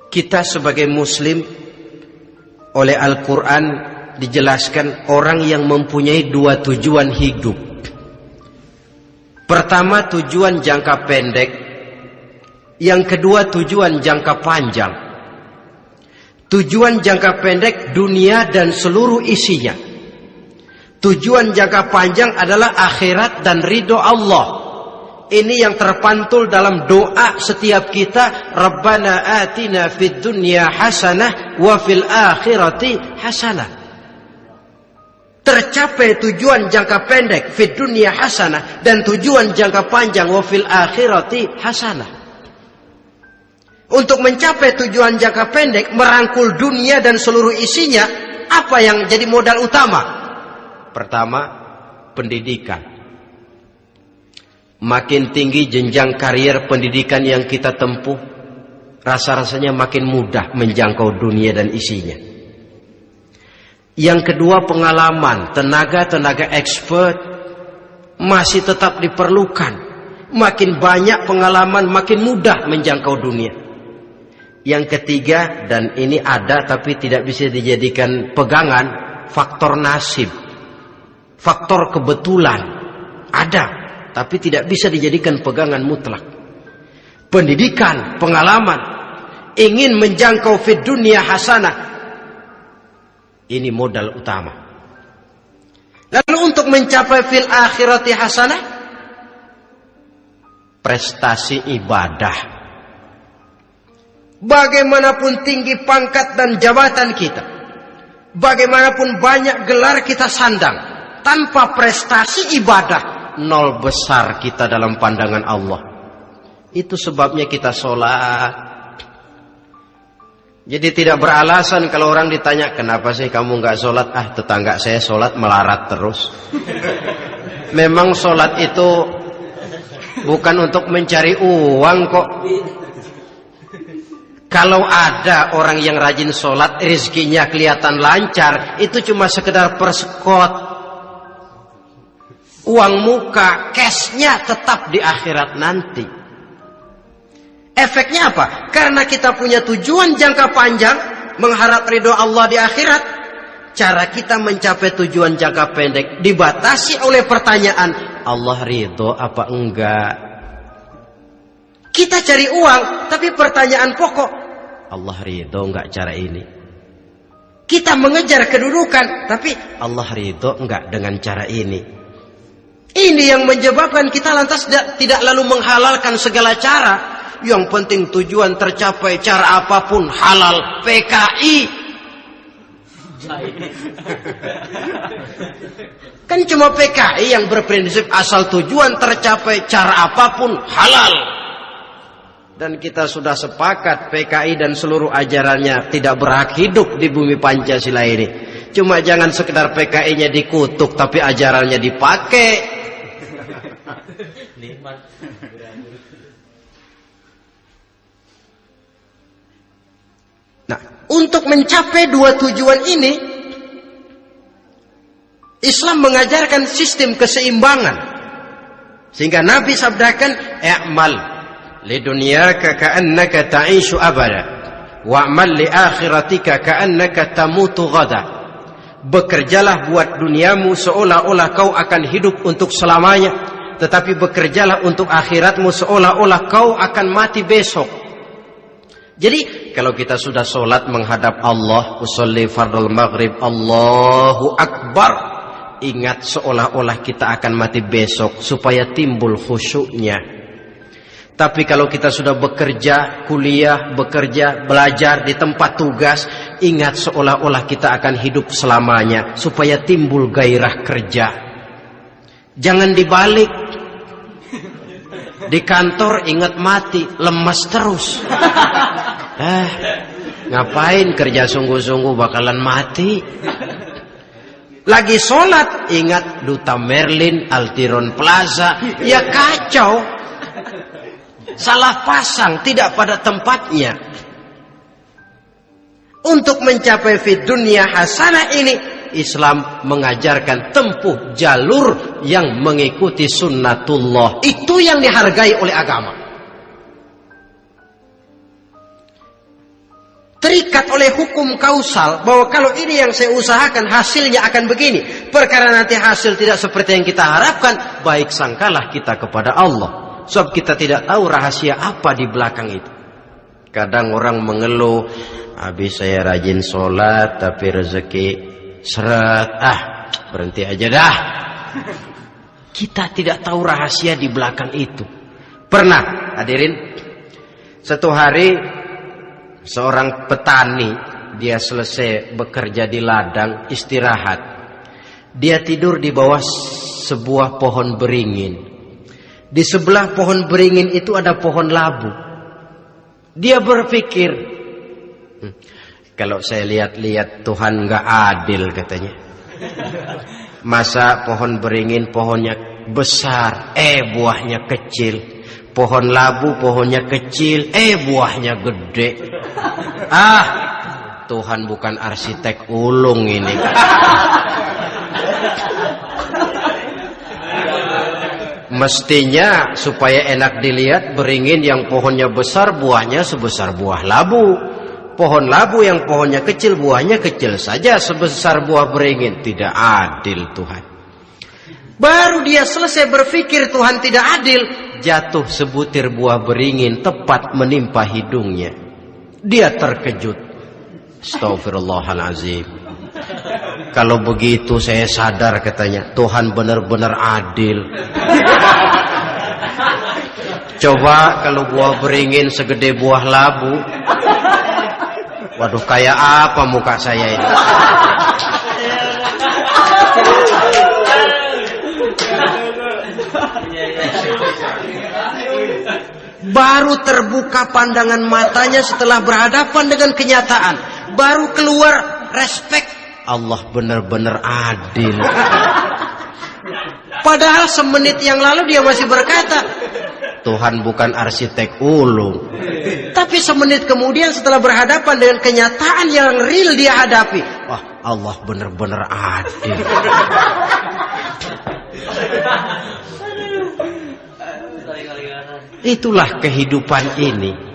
Kita sebagai muslim oleh Al-Quran dijelaskan orang yang mempunyai dua tujuan hidup. Pertama, tujuan jangka pendek. Yang kedua, tujuan jangka panjang. Tujuan jangka pendek dunia dan seluruh isinya. Tujuan jangka panjang adalah akhirat dan ridho Allah. Ini yang terpantul dalam doa setiap kita, Rabbana atina fid dunya hasanah wa fil akhirati hasanah. Tercapai tujuan jangka pendek fid dunya hasanah dan tujuan jangka panjang wa fil akhirati hasanah. Untuk mencapai tujuan jangka pendek, merangkul dunia dan seluruh isinya, apa yang jadi modal utama? Pertama, pendidikan. Makin tinggi jenjang karier pendidikan yang kita tempuh, rasa-rasanya makin mudah menjangkau dunia dan isinya. Yang kedua, pengalaman, tenaga expert masih tetap diperlukan. Makin banyak pengalaman, makin mudah menjangkau dunia. Yang ketiga, dan ini ada tapi tidak bisa dijadikan pegangan, faktor nasib, faktor kebetulan ada, tapi tidak bisa dijadikan pegangan mutlak. Pendidikan, pengalaman, ingin menjangkau fid dunya hasanah, ini modal utama. Lalu untuk mencapai fil akhirati hasanah, prestasi ibadah. Bagaimanapun tinggi pangkat dan jabatan kita, bagaimanapun banyak gelar kita sandang, tanpa prestasi ibadah, nol besar kita dalam pandangan Allah. Itu sebabnya kita sholat. Jadi tidak beralasan kalau orang ditanya, kenapa sih kamu nggak sholat? Tetangga saya sholat melarat terus. Memang sholat itu bukan untuk mencari uang kok. Kalau ada orang yang rajin sholat, rezekinya kelihatan lancar, itu cuma sekedar persekot. Uang muka, cashnya tetap di akhirat nanti. Efeknya apa? Karena kita punya tujuan jangka panjang, mengharap ridho Allah di akhirat. Cara kita mencapai tujuan jangka pendek dibatasi oleh pertanyaan, Allah ridho apa enggak? Kita cari uang, tapi pertanyaan pokok, Allah ridho enggak cara ini? Kita mengejar kedudukan, tapi Allah ridho enggak dengan cara ini? Ini yang menyebabkan kita lantas tidak lalu menghalalkan segala cara. Yang penting tujuan tercapai cara apapun halal, PKI. Kan cuma PKI yang berprinsip asal tujuan tercapai cara apapun halal. Dan kita sudah sepakat PKI dan seluruh ajarannya tidak berhak hidup di bumi Pancasila ini. Cuma jangan sekedar PKI-nya dikutuk tapi ajarannya dipakai. Nah, untuk mencapai dua tujuan ini, Islam mengajarkan sistem keseimbangan. Sehingga Nabi sabdakan, "I'mal lidunyaka ka'annaka ta'ishu abada, wa'mal li akhiratika ka'annaka tamutu ghada." Bekerjalah buat duniamu seolah-olah kau akan hidup untuk selamanya, tetapi bekerjalah untuk akhiratmu seolah-olah kau akan mati besok. Jadi kalau kita sudah sholat menghadap Allah, usolli fardul maghrib, Allahu Akbar, ingat seolah-olah kita akan mati besok supaya timbul khusyuknya. Tapi kalau kita sudah bekerja, kuliah, bekerja, belajar di tempat tugas, ingat seolah-olah kita akan hidup selamanya supaya timbul gairah kerja. Jangan dibalik. Di kantor ingat mati, lemas terus. Ngapain kerja sungguh-sungguh bakalan mati. Lagi sholat ingat Duta Merlin, Altiron Plaza, ya kacau. Salah pasang, tidak pada tempatnya. Untuk mencapai fid dunya hasanah ini Islam mengajarkan tempuh jalur yang mengikuti sunnatullah. Itu yang dihargai oleh agama. Terikat oleh hukum kausal bahwa kalau ini yang saya usahakan hasilnya akan begini. Perkara nanti hasil tidak seperti yang kita harapkan, baik sangkalah kita kepada Allah. Sebab kita tidak tahu rahasia apa di belakang itu. Kadang orang mengeluh, habis saya rajin sholat tapi rezeki seret, berhenti aja dah. Kita tidak tahu rahasia di belakang itu. Pernah hadirin, satu hari seorang petani, dia selesai bekerja di ladang, istirahat. Dia tidur di bawah sebuah pohon beringin. Di sebelah pohon beringin itu ada pohon labu. Dia berpikir, kalau saya lihat-lihat Tuhan gak adil katanya. Masa pohon beringin pohonnya besar, buahnya kecil. Pohon labu pohonnya kecil, buahnya gede. Tuhan bukan arsitek ulung ini. Mestinya supaya enak dilihat, beringin yang pohonnya besar buahnya sebesar buah labu. Pohon labu yang pohonnya kecil buahnya kecil saja sebesar buah beringin. Tidak adil Tuhan. Baru dia selesai berpikir Tuhan tidak adil, jatuh sebutir buah beringin tepat menimpa hidungnya. Dia terkejut. Astagfirullahalazim. Kalau begitu saya sadar katanya, Tuhan benar-benar adil. Coba kalau buah beringin segede buah labu. Waduh, kayak apa muka saya ini? Baru terbuka pandangan matanya setelah berhadapan dengan kenyataan. Baru keluar respek. Allah benar-benar adil. Padahal semenit yang lalu dia masih berkata, Tuhan bukan arsitek ulung. Tapi semenit kemudian setelah berhadapan dengan kenyataan yang real dia hadapi, wah, Allah benar-benar adil. Itulah kehidupan ini.